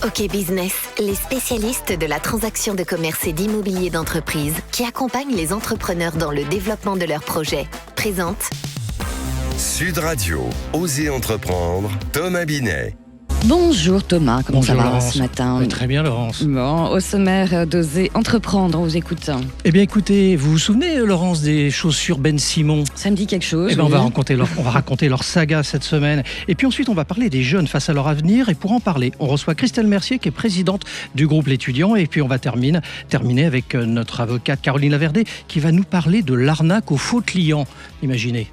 OK Business, les spécialistes de la transaction de commerce et d'immobilier d'entreprise qui accompagnent les entrepreneurs dans le développement de leurs projets. Présente Sud Radio, Osez entreprendre, Thomas Binet. Bonjour Thomas, comment ça va Laurence. ce matin? Très bien Laurence. Bon, au sommaire d'Oser entreprendre, on vous écoute. Eh bien écoutez, vous vous souvenez Laurence des chaussures Ben Simon? Ça me dit quelque chose. Eh bien, oui. on va raconter leur saga cette semaine. Et puis ensuite, on va parler des jeunes face à leur avenir. Et pour en parler, on reçoit Christelle Mercier, qui est présidente du groupe L'Étudiant. Et puis on va terminer avec notre avocate Caroline Laverdé, qui va nous parler de l'arnaque aux faux clients. Imaginez,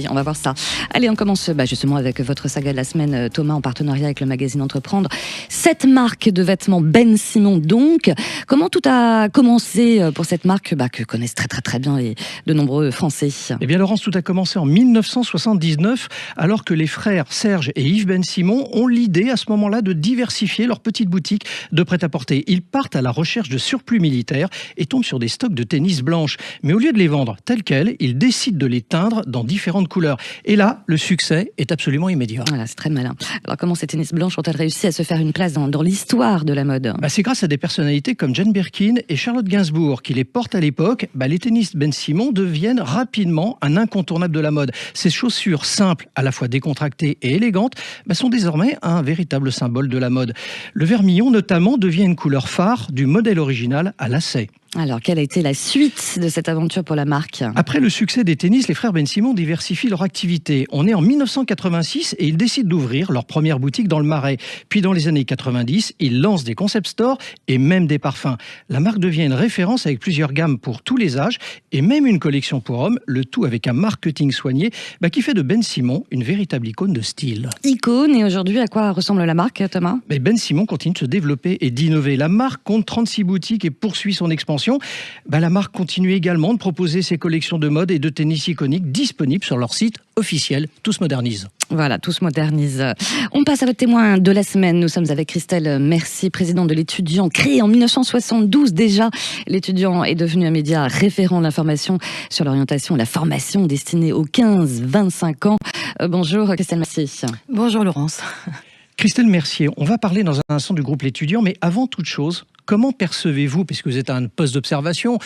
on va voir ça. Allez, on commence justement avec votre saga de la semaine, Thomas, en partenariat avec le magazine Entreprendre. 7 marques de vêtements Ben Simon donc. Comment tout a commencé pour cette marque que connaissent très bien de nombreux Français? Eh bien Laurence, tout a commencé en 1979, alors que les frères Serge et Yves Ben Simon ont l'idée à ce moment-là de diversifier leur petite boutique de prêt-à-porter. Ils partent à la recherche de surplus militaires et tombent sur des stocks de tennis blanches. Mais au lieu de les vendre tels quels, ils décident de les teindre dans différentes couleurs. Et là, le succès est absolument immédiat. Voilà, c'est très malin. Alors comment ces tennis blanches ont-elles réussi à se faire une place dans l'histoire de la mode? C'est grâce à des personnalités comme Jane Birkin et Charlotte Gainsbourg qui les portent à l'époque. Les tennis Ben Simon deviennent rapidement un incontournable de la mode. Ces chaussures simples, à la fois décontractées et élégantes, sont désormais un véritable symbole de la mode. Le vermillon notamment devient une couleur phare du modèle original à lacets. Alors, quelle a été la suite de cette aventure pour la marque? Après le succès des tennis, les frères Ben Simon diversifient leur activité. On est en 1986 et ils décident d'ouvrir leur première boutique dans le Marais. Puis dans les années 90, ils lancent des concept stores et même des parfums. La marque devient une référence avec plusieurs gammes pour tous les âges et même une collection pour hommes, le tout avec un marketing soigné qui fait de Ben Simon une véritable icône de style. Icône, et aujourd'hui, à quoi ressemble la marque, Thomas? Mais Ben Simon continue de se développer et d'innover. La marque compte 36 boutiques et poursuit son expansion. La marque continue également de proposer ses collections de mode et de tennis iconiques disponibles sur leur site officiel. Tout se modernise. Voilà, tout se modernise. On passe à votre témoin de la semaine. Nous sommes avec Christelle Mercier, présidente de L'Étudiant. Créé en 1972 déjà, L'Étudiant est devenu un média référent de l'information sur l'orientation et la formation destinée aux 15-25 ans. Bonjour Christelle Mercier. Bonjour Laurence. Christelle Mercier, on va parler dans un instant du groupe L'Étudiant, mais avant toute chose, comment percevez-vous, puisque vous êtes à un poste d'observation,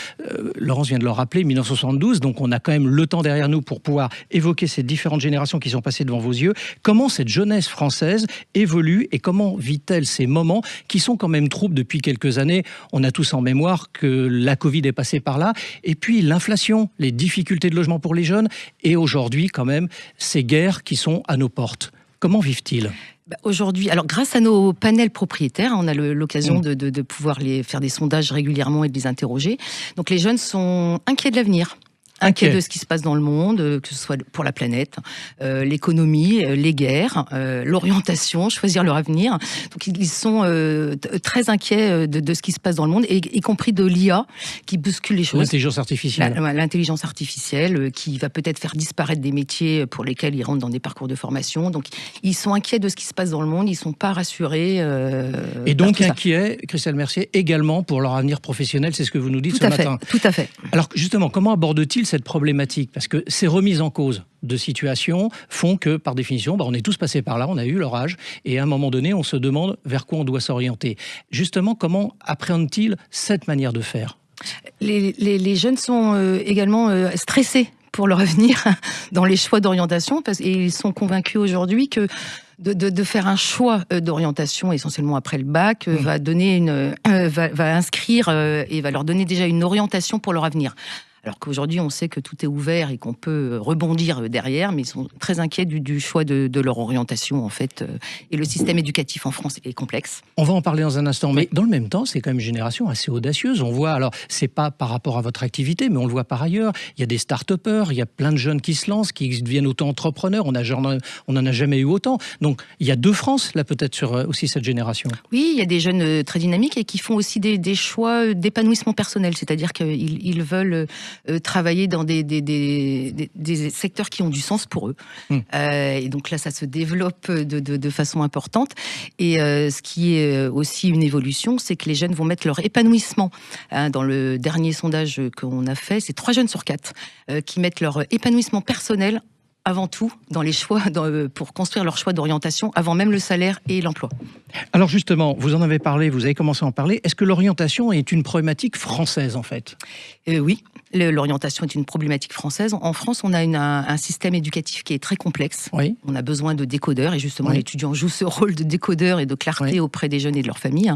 Laurence vient de le rappeler, 1972, donc on a quand même le temps derrière nous pour pouvoir évoquer ces différentes générations qui sont passées devant vos yeux. Comment cette jeunesse française évolue et comment vit-elle ces moments qui sont quand même troubles depuis quelques années? On a tous en mémoire que la Covid est passée par là, et puis l'inflation, les difficultés de logement pour les jeunes, et aujourd'hui quand même ces guerres qui sont à nos portes. Comment vivent-ils? Aujourd'hui, alors grâce à nos panels propriétaires, on a l'occasion de pouvoir faire des sondages régulièrement et de les interroger. Donc les jeunes sont inquiets de l'avenir. Inquiets de ce qui se passe dans le monde, que ce soit pour la planète, l'économie, les guerres, l'orientation, choisir leur avenir. Donc ils sont très inquiets de ce qui se passe dans le monde, y compris de l'IA qui bouscule les choses. L'intelligence artificielle. L'intelligence artificielle qui va peut-être faire disparaître des métiers pour lesquels ils rentrent dans des parcours de formation. Donc ils sont inquiets de ce qui se passe dans le monde, ils ne sont pas rassurés. Et donc inquiets, Christelle Mercier, également pour leur avenir professionnel, c'est ce que vous nous dites ce matin. Tout à fait. Alors justement, comment aborde-t-il cette problématique? Parce que ces remises en cause de situations font que, par définition, on est tous passés par là, on a eu leur âge, et à un moment donné, on se demande vers quoi on doit s'orienter. Justement, comment appréhendent-ils cette manière de faire? Les jeunes sont également stressés pour leur avenir dans les choix d'orientation, et ils sont convaincus aujourd'hui que de faire un choix d'orientation essentiellement après le bac va inscrire et va leur donner déjà une orientation pour leur avenir. Alors qu'aujourd'hui, on sait que tout est ouvert et qu'on peut rebondir derrière, mais ils sont très inquiets du choix de leur orientation, en fait. Et le système éducatif en France est complexe. On va en parler dans un instant, mais dans le même temps, c'est quand même une génération assez audacieuse. On voit, alors, c'est pas par rapport à votre activité, mais on le voit par ailleurs. Il y a des start-upers, il y a plein de jeunes qui se lancent, qui deviennent auto-entrepreneurs. On n'en a jamais eu autant. Donc, il y a deux France, là, peut-être, sur aussi cette génération. Oui, il y a des jeunes très dynamiques et qui font aussi des choix d'épanouissement personnel. C'est-à-dire qu'ils veulent travailler dans des secteurs qui ont du sens pour eux. Et donc là, ça se développe de façon importante. Et ce qui est aussi une évolution, c'est que les jeunes vont mettre leur épanouissement. Dans le dernier sondage qu'on a fait, c'est 3 jeunes sur 4 qui mettent leur épanouissement personnel avant tout dans les choix, pour construire leur choix d'orientation, avant même le salaire et l'emploi. Alors justement, vous en avez parlé, vous avez commencé à en parler. Est-ce que l'orientation est une problématique française en fait ? Oui, l'orientation est une problématique française. En France, on a un système éducatif qui est très complexe. Oui. On a besoin de décodeurs et justement l'étudiant joue ce rôle de décodeur et de clarté auprès des jeunes et de leurs familles.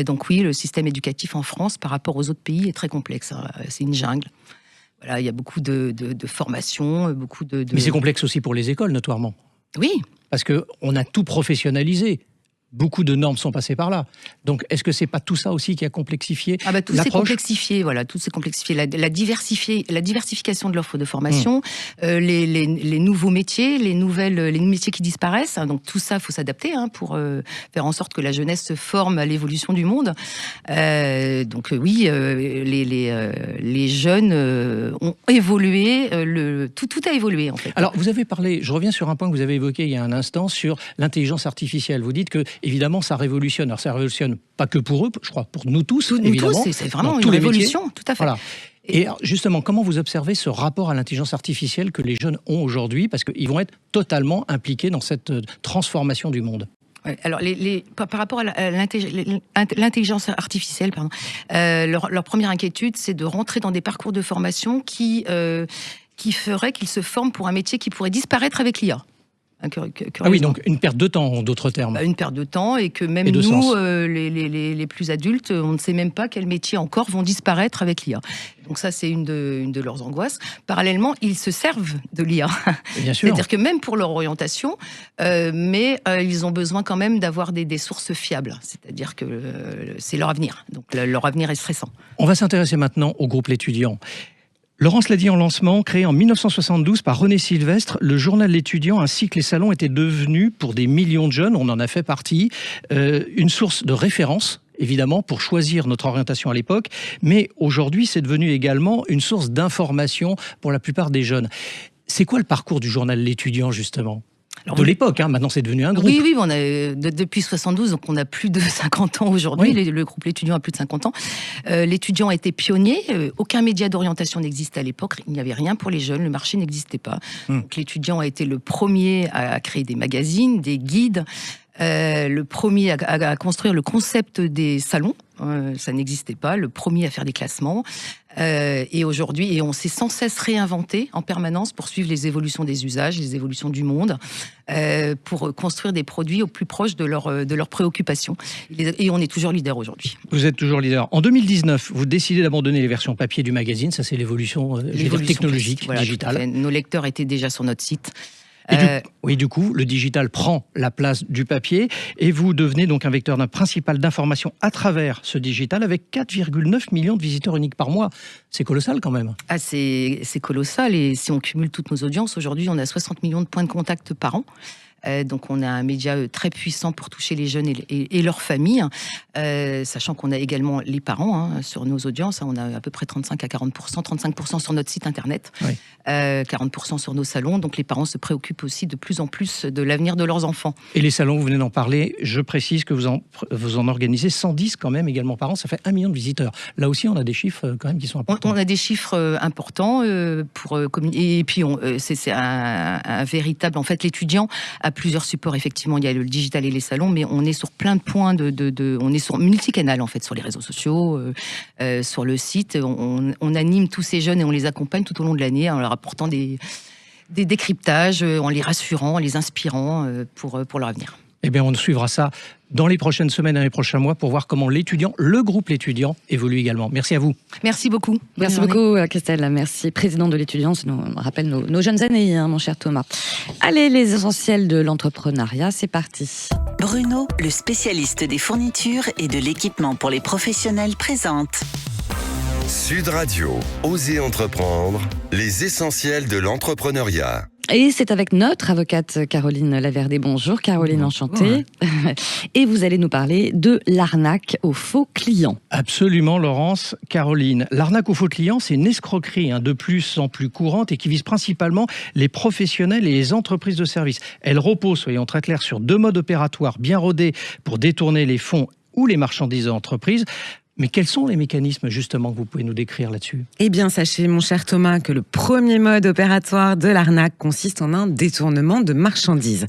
Donc oui, le système éducatif en France par rapport aux autres pays est très complexe. C'est une jungle. Voilà, il y a beaucoup de formations, beaucoup de... Mais c'est complexe aussi pour les écoles, notoirement. Oui. Parce qu'on a tout professionnalisé. Beaucoup de normes sont passées par là. Donc, est-ce que c'est pas tout ça aussi qui a complexifié tout s'est complexifié, voilà, tout s'est complexifié. La diversification de l'offre de formation, les nouveaux métiers, les métiers qui disparaissent. Donc tout ça, faut s'adapter pour faire en sorte que la jeunesse se forme à l'évolution du monde. Donc oui, les jeunes ont évolué. Tout a évolué en fait. Alors vous avez parlé. Je reviens sur un point que vous avez évoqué il y a un instant sur l'intelligence artificielle. Vous dites que évidemment, ça révolutionne. Alors, ça révolutionne pas que pour eux, je crois, pour nous tous, évidemment. Nous tous, c'est vraiment une révolution, tout à fait. Voilà. Et justement, comment vous observez ce rapport à l'intelligence artificielle que les jeunes ont aujourd'hui ? Parce qu'ils vont être totalement impliqués dans cette transformation du monde. Ouais, alors, par rapport à l'intelligence artificielle, leur première inquiétude, c'est de rentrer dans des parcours de formation qui feraient qu'ils se forment pour un métier qui pourrait disparaître avec l'IA. Ah oui, donc une perte de temps, en d'autres termes. Une perte de temps et que même nous, les plus adultes, on ne sait même pas quels métiers encore vont disparaître avec l'IA. Donc ça, c'est une de leurs angoisses. Parallèlement, ils se servent de l'IA. Bien sûr. C'est-à-dire que même pour leur orientation, ils ont besoin quand même d'avoir des sources fiables. C'est-à-dire que c'est leur avenir. Donc leur avenir est stressant. On va s'intéresser maintenant au groupe L'Étudiant. Laurence l'a dit en lancement, créé en 1972 par René Sylvestre, le journal L'Étudiant ainsi que les salons étaient devenus, pour des millions de jeunes, on en a fait partie, une source de référence, évidemment, pour choisir notre orientation à l'époque, mais aujourd'hui, c'est devenu également une source d'information pour la plupart des jeunes. C'est quoi le parcours du journal L'Étudiant, justement ? Alors, de l'époque, maintenant c'est devenu un groupe. Oui, on a, depuis 72, donc on a plus de 50 ans aujourd'hui, le groupe L'Étudiant a plus de 50 ans. L'Étudiant a été pionnier, aucun média d'orientation n'existait à l'époque, il n'y avait rien pour les jeunes, le marché n'existait pas. Donc, L'Étudiant a été le premier à créer des magazines, des guides, le premier à construire le concept des salons, ça n'existait pas, le premier à faire des classements. Et aujourd'hui, on s'est sans cesse réinventé en permanence pour suivre les évolutions des usages, les évolutions du monde, pour construire des produits au plus proche de leurs préoccupations. Et on est toujours leader aujourd'hui. Vous êtes toujours leader. En 2019, vous décidez d'abandonner les versions papier du magazine. Ça, c'est l'évolution technologique, digitale. Nos lecteurs étaient déjà sur notre site. Du coup, le digital prend la place du papier et vous devenez donc un vecteur principal d'information à travers ce digital avec 4,9 millions de visiteurs uniques par mois. C'est colossal quand même. C'est colossal et si on cumule toutes nos audiences, aujourd'hui on a 60 millions de points de contact par an. Donc on a un média très puissant pour toucher les jeunes et leurs familles, sachant qu'on a également les parents sur nos audiences. On a à peu près 35 à 40%, 35% sur notre site internet, 40% sur nos salons. Donc les parents se préoccupent aussi de plus en plus de l'avenir de leurs enfants. Et les salons, vous venez d'en parler, je précise que vous en organisez 110 quand même également par an, ça fait 1 million de visiteurs. Là aussi on a des chiffres quand même qui sont importants. On a des chiffres importants et puis c'est un véritable, en fait L'Étudiant a plusieurs supports, effectivement, il y a le digital et les salons, mais on est sur plein de points on est sur multicanal, en fait, sur les réseaux sociaux, sur le site. On anime tous ces jeunes et on les accompagne tout au long de l'année en leur apportant des décryptages, en les rassurant, en les inspirant pour leur avenir. Eh bien, on suivra ça dans les prochaines semaines et les prochains mois pour voir comment le groupe L'Étudiant évolue également. Merci à vous. Merci beaucoup. Merci beaucoup, Christelle. Merci, président de L'Étudiant. Ça nous rappelle nos jeunes années, mon cher Thomas. Allez, les essentiels de l'entrepreneuriat, c'est parti. Bruno, le spécialiste des fournitures et de l'équipement pour les professionnels, présente. Sud Radio, Osez entreprendre, les essentiels de l'entrepreneuriat. Et c'est avec notre avocate Caroline Laverdé. Bonjour Caroline, enchantée. Et vous allez nous parler de l'arnaque aux faux clients. Absolument Laurence, Caroline. L'arnaque aux faux clients, c'est une escroquerie de plus en plus courante et qui vise principalement les professionnels et les entreprises de services. Elle repose, soyons très clairs, sur 2 modes opératoires bien rodés pour détourner les fonds ou les marchandises d'entreprise. Mais quels sont les mécanismes justement que vous pouvez nous décrire là-dessus ? Eh bien, sachez, mon cher Thomas, que le premier mode opératoire de l'arnaque consiste en un détournement de marchandises.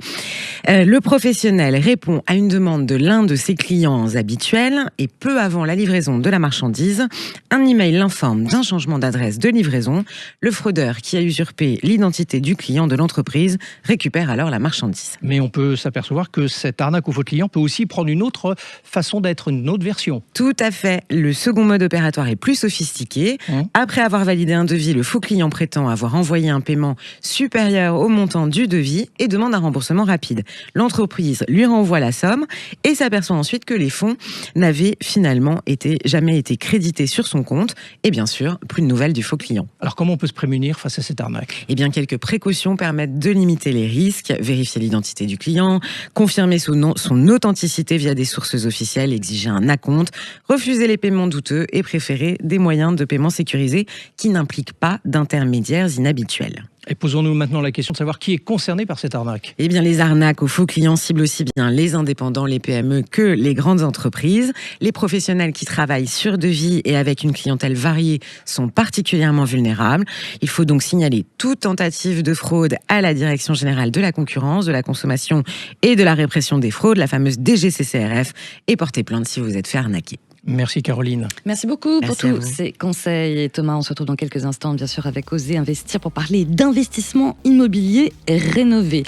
Le professionnel répond à une demande de l'un de ses clients habituels et peu avant la livraison de la marchandise, un email l'informe d'un changement d'adresse de livraison. Le fraudeur qui a usurpé l'identité du client de l'entreprise récupère alors la marchandise. Mais on peut s'apercevoir que cette arnaque au faux client peut aussi prendre une autre façon d'être, une autre version. Tout à fait. Le second mode opératoire est plus sophistiqué. Après avoir validé un devis, le faux client prétend avoir envoyé un paiement supérieur au montant du devis et demande un remboursement rapide. L'entreprise lui renvoie la somme et s'aperçoit ensuite que les fonds n'avaient finalement jamais été crédités sur son compte. Et bien sûr, plus de nouvelles du faux client. Alors comment on peut se prémunir face à cette arnaque ? Eh bien, quelques précautions permettent de limiter les risques, vérifier l'identité du client, confirmer son authenticité via des sources officielles, exiger un acompte, refuser les paiements douteux et préférer des moyens de paiement sécurisés qui n'impliquent pas d'intermédiaires inhabituels. Et posons-nous maintenant la question de savoir qui est concerné par cette arnaque. Eh bien, les arnaques aux faux clients ciblent aussi bien les indépendants, les PME que les grandes entreprises. Les professionnels qui travaillent sur devis et avec une clientèle variée sont particulièrement vulnérables. Il faut donc signaler toute tentative de fraude à la Direction générale de la concurrence, de la consommation et de la répression des fraudes, la fameuse DGCCRF, et porter plainte si vous êtes fait arnaquer. Merci Caroline. Merci beaucoup pour Merci tous ces conseils. Et Thomas, on se retrouve dans quelques instants, bien sûr, avec Oser Investir pour parler d'investissement immobilier rénové.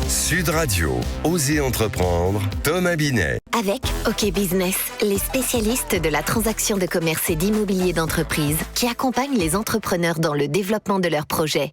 Sud Radio, Oser Entreprendre, Thomas Binet. Avec OK Business, les spécialistes de la transaction de commerce et d'immobilier d'entreprise qui accompagnent les entrepreneurs dans le développement de leurs projets.